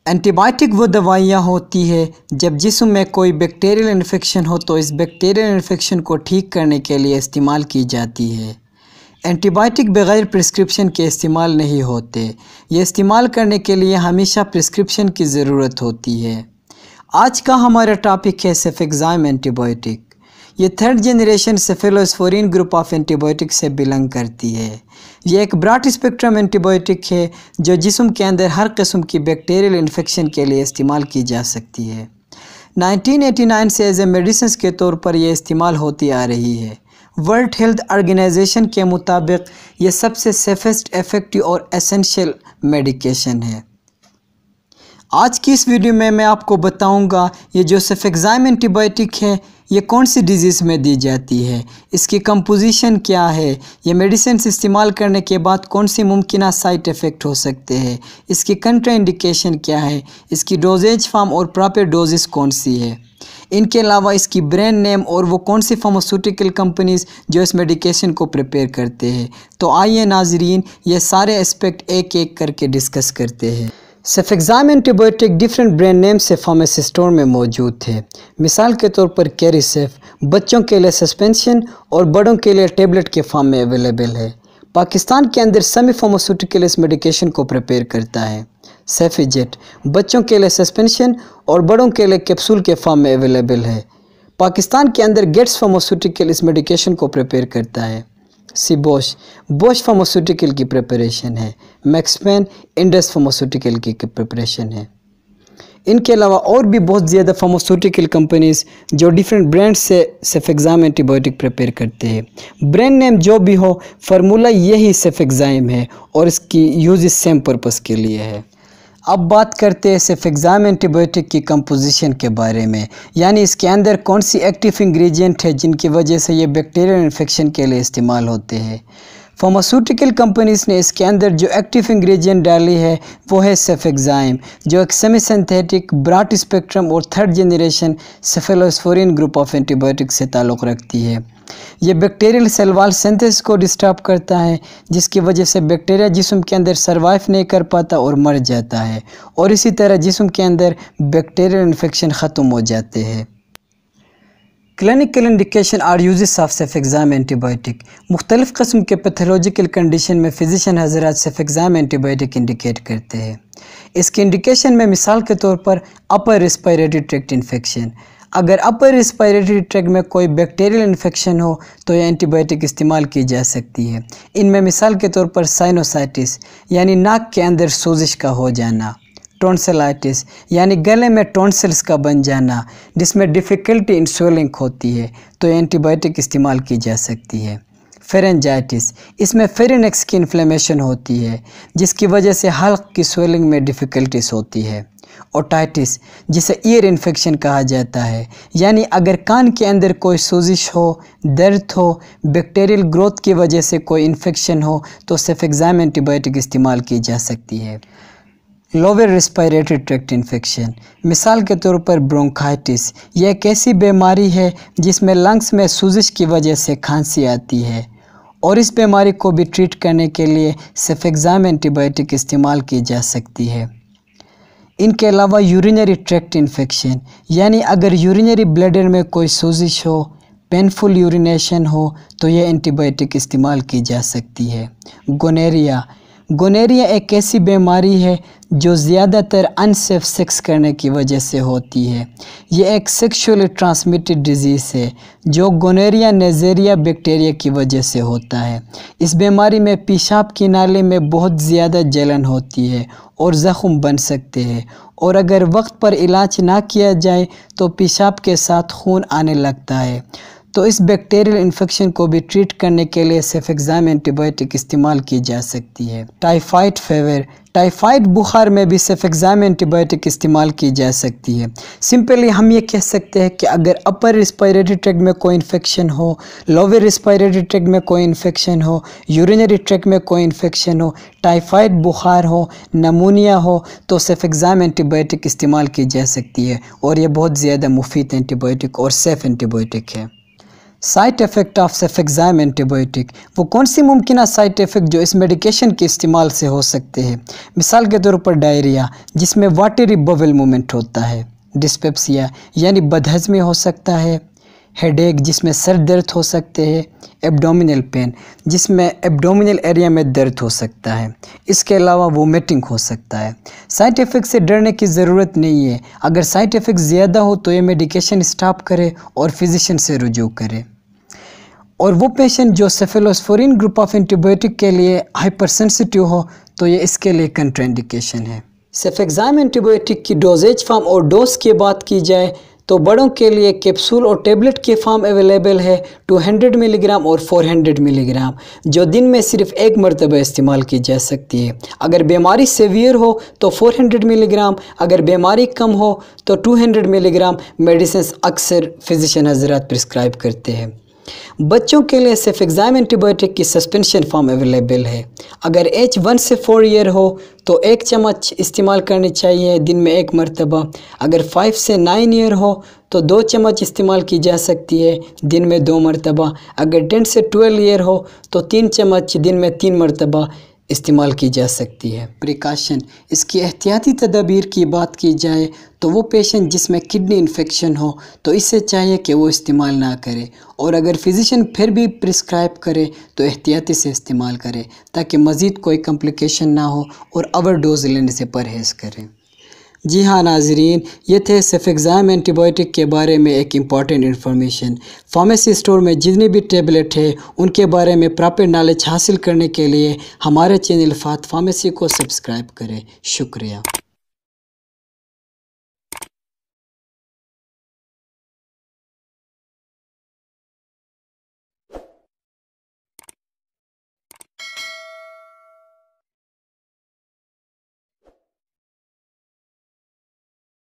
Antibiotic वो दवाइयाँ होती है जब जिस्म में कोई बैक्टीरियल इन्फेक्शन हो तो इस बैक्टीरियल इन्फेक्शन को ठीक करने के लिए इस्तेमाल की जाती है। एंटीबायोटिक बग़ैर प्रिस्क्रिप्शन के इस्तेमाल नहीं होते। ये इस्तेमाल करने के लिए हमेशा प्रिस्क्रिप्शन की ज़रूरत होती है। आज का हमारा टॉपिक है सेफेक्साइम एंटीबायोटिक। ये third generation cephalosporin group of antibiotic से बिलोंग करती है। ये एक ब्रॉड स्पेक्ट्रम एंटीबायोटिक है जो जिस्म के अंदर हर किस्म की बैक्टीरियल इन्फेक्शन के लिए इस्तेमाल की जा सकती है। 1989 से एज ए मेडिसिन के तौर पर यह इस्तेमाल होती आ रही है। वर्ल्ड हेल्थ ऑर्गेनाइजेशन के मुताबिक ये सबसे सेफेस्ट, इफेक्टिव और एसेंशियल मेडिकेशन है। आज की इस वीडियो में मैं आपको बताऊंगा ये जो सेफेक्साइम एंटीबायोटिक है ये कौन सी डिजीज़ में दी जाती है, इसकी कंपोजिशन क्या है, ये मेडिसिन इस्तेमाल करने के बाद कौन सी मुमकिन साइड इफ़ेक्ट हो सकते हैं, इसकी कंट्राइंडिकेशन क्या है, इसकी डोजेज फॉर्म और प्रॉपर डोजेस कौन सी है, इनके अलावा इसकी ब्रांड नेम और वो कौन सी फार्मास्यूटिकल कंपनीज़ जो इस मेडिकेशन को प्रिपेयर करते हैं। तो आइए नाजरीन ये सारे एस्पेक्ट एक एक करके डिस्कस करते हैं। सेफेक्साइम एंटीबायोटिक डिफरेंट ब्रांड नेम से फार्मेसी स्टोर में मौजूद है। मिसाल के तौर पर कैरिसेफ बच्चों के लिए सस्पेंशन और बड़ों के लिए टेबलेट के फॉर्म में अवेलेबल है। पाकिस्तान के अंदर सेमी फार्मास्यूटिकल इस मेडिकेशन को प्रिपेयर करता है। सेफिजेट बच्चों के लिए सस्पेंशन और बड़ों के लिए कैप्सूल के फॉर्म में अवेलेबल है। पाकिस्तान के अंदर गेट्स फार्मास्यूटिकल इस मेडिकेशन को प्रिपेयर करता है। बोश फार्मास्यूटिकल की प्रिपरेशन है। मैक्सपेन इंडस फार्मास्यूटिकल की प्रिपरेशन है। इनके अलावा और भी बहुत ज़्यादा फार्मास्यूटिकल कंपनीज़ जो डिफरेंट ब्रांड से सेफेक्साइम एंटीबायोटिक प्रिपेयर करते हैं। ब्रांड नेम जो भी हो, फार्मूला यही सेफेक्साइम है और इसकी यूज़ इस सेम पर्पस के लिए है। अब बात करते हैं सेफेक्साइम एंटीबायोटिक की कंपोजिशन के बारे में, यानी इसके अंदर कौन सी एक्टिव इंग्रेडिएंट है जिनकी वजह से ये बैक्टीरियल इन्फेक्शन के लिए इस्तेमाल होते हैं। फार्मास्यूटिकल कंपनीज़ ने इसके अंदर जो एक्टिव इंग्रेडिएंट डाली है वो है सेफेक्साइम, जो एक सेमी सिंथेटिक ब्रॉड स्पेक्ट्रम और third generation cephalosporin group of antibiotic से ताल्लुक़ रखती है। ये बैक्टीरियल सेल वॉल सिंथेसिस को डिस्टर्ब करता है जिसकी वजह से बैक्टीरिया जिस्म के अंदर सर्वाइव नहीं कर पाता और मर जाता है, और इसी तरह जिस्म के अंदर बैक्टीरियल इन्फेक्शन ख़त्म हो जाते हैं। क्लिनिकल इंडिकेशन और यूजेस ऑफ सेफेक्साइम एंटीबायोटिक। मुख्तलिफ़ किस्म के पैथोलॉजिकल कंडीशन में फिजिशियन हज़रात सेफेक्साइम एंटीबायोटिक इंडिकेट करते हैं। इसके इंडिकेशन में मिसाल के तौर पर अपर रेस्पिरेटरी ट्रैक्ट इन्फेक्शन। अगर अपर रेस्पिरेटरी ट्रैक्ट में कोई बैक्टीरियल इन्फेक्शन हो तो यह एंटीबायोटिक इस्तेमाल की जा सकती है। इनमें मिसाल के तौर पर साइनोसाइटिस यानी नाक के अंदर सोजिश का हो जाना, टॉन्सिलाइटिस यानी गले में टॉन्सिल्स का बन जाना जिसमें डिफ़िकल्टी इन स्वेलिंग होती है तो एंटीबायोटिक इस्तेमाल की जा सकती है। फेरेंजाइटिस, इसमें फेरिनेक्स की इन्फ्लेमेशन होती है जिसकी वजह से हल्क की स्वेलिंग में डिफ़िकल्टीज होती है। ओटाइटिस, जिसे ईयर इन्फेक्शन कहा जाता है, यानी अगर कान के अंदर कोई सोजिश हो, दर्द हो, बैक्टीरियल ग्रोथ की वजह से कोई इन्फेक्शन हो तो सेफेक्साइम एंटीबायोटिक इस्तेमाल की जा सकती है। लोअर रेस्पिरेटरी ट्रैक्ट इन्फेक्शन, मिसाल के तौर पर ब्रोंकाइटिस, यह एक ऐसी बीमारी है जिसमें लंग्स में सूजिश की वजह से खांसी आती है और इस बीमारी को भी ट्रीट करने के लिए सेफेक्साइम एंटीबायोटिक इस्तेमाल की जा सकती है। इनके अलावा यूरिनरी ट्रैक्ट इन्फेक्शन, यानी अगर यूरिनरी ब्लैडर में कोई सोजिश हो, पेनफुल यूरिनेशन हो तो यह एंटीबायोटिक इस्तेमाल की जा सकती है। गोनेरिया एक ऐसी बीमारी है जो ज़्यादातर अनसेफ सेक्स करने की वजह से होती है। यह एक सेक्सुअली ट्रांसमिटेड डिजीज़ है जो गोनेरिया नेज़ेरिया बैक्टीरिया की वजह से होता है। इस बीमारी में पेशाब की नाली में बहुत ज़्यादा जलन होती है और ज़ख्म बन सकते हैं, और अगर वक्त पर इलाज ना किया जाए तो पेशाब के साथ खून आने लगता है। तो इस बैक्टीरियल इन्फेक्शन को भी ट्रीट करने के लिए सेफेक्साइम एंटीबायोटिक इस्तेमाल की जा सकती है। टाइफाइड फीवर, टाइफाइड बुखार में भी सेफेक्साइम एंटीबायोटिक इस्तेमाल की जा सकती है। सिंपली हम ये कह सकते हैं कि अगर अपर रेस्पिरेटरी ट्रैक्ट में कोई इन्फेक्शन हो, लोअर रेस्पिरेटरी ट्रैक्ट में कोई इन्फेक्शन हो, यूरिनरी ट्रैक्ट में कोई इन्फेक्शन हो, टाइफाइड बुखार हो, नमूनिया हो तो सेफेक्साइम एंटीबायोटिक इस्तेमाल की जा सकती है और ये बहुत ज़्यादा मुफीद एंटीबायोटिक और सेफ़ एंटीबायोटिक है। साइड इफ़ेक्ट ऑफ सेफेक्साइम एंटीबायोटिक, वो कौन सी मुमकिन साइड इफ़ेक्ट जो इस मेडिकेशन के इस्तेमाल से हो सकते हैं। मिसाल के तौर पर डायरिया जिसमें वाटरी बबल मूवमेंट होता है, डिस्पेप्सिया यानी बदहज़मी हो सकता है, हेडेक जिसमें सर दर्द हो सकते हैं, एब्डोमिनल पेन जिसमें एब्डोमिनल एरिया में दर्द हो सकता है, इसके अलावा वोमिटिंग हो सकता है। साइड इफ़ेक्ट से डरने की ज़रूरत नहीं है। अगर साइड इफ़ेक्ट ज़्यादा हो तो ये मेडिकेशन स्टॉप करें और फिजिशियन से रुजू करें। और वो पेशेंट जो सेफेलोस्पोरिन ग्रुप ऑफ एंटीबायोटिक के लिए हाइपर सेंसिटिव हो तो ये इसके लिए कंट्राइंडिकेशन है। सेफेक्साइम एंटीबायोटिक की डोजेज फॉर्म और डोज की बात की जाए तो बड़ों के लिए कैप्सूल और टेबलेट के फॉर्म अवेलेबल है 200 मिलीग्राम और 400 मिलीग्राम, जो दिन में सिर्फ एक मरतबा इस्तेमाल की जा सकती है। अगर बीमारी सीवियर हो तो 400 मिलीग्राम, अगर बीमारी कम हो तो 200 मिलीग्राम मेडिसिन अक्सर फिजिशियन हजरात प्रिस्क्राइब करते हैं। बच्चों के लिए सेफेक्साइम एंटीबायोटिक की सस्पेंशन फॉर्म अवेलेबल है। अगर एज 1 से 4 ईयर हो तो 1 चम्मच इस्तेमाल करनी चाहिए दिन में एक मरतबा। अगर 5 से 9 ईयर हो तो 2 चम्मच इस्तेमाल की जा सकती है दिन में 2 मरतबा। अगर 10 से 12 ईयर हो तो 3 चम्मच दिन में 3 मरतबा इस्तेमाल की जा सकती है। प्रिकॉशन, इसकी एहतियाती तदाबीर की बात की जाए तो वो पेशेंट जिसमें किडनी इन्फेक्शन हो तो इससे चाहिए कि वो इस्तेमाल ना करे, और अगर फिजिशियन फिर भी प्रिस्क्राइब करे तो एहतियाती से इस्तेमाल करे ताकि मज़ीद कोई कॉम्प्लिकेशन ना हो और ओवर डोज लेने से परहेज़ करें। जी हाँ नाजरीन, ये थे सेफेक्साइम एंटीबायोटिक के बारे में एक इम्पॉर्टेंट इन्फॉर्मेशन। फार्मेसी स्टोर में जितनी भी टेबलेट है उनके बारे में प्रॉपर नॉलेज हासिल करने के लिए हमारे चैनल फात फार्मेसी को सब्सक्राइब करें। शुक्रिया।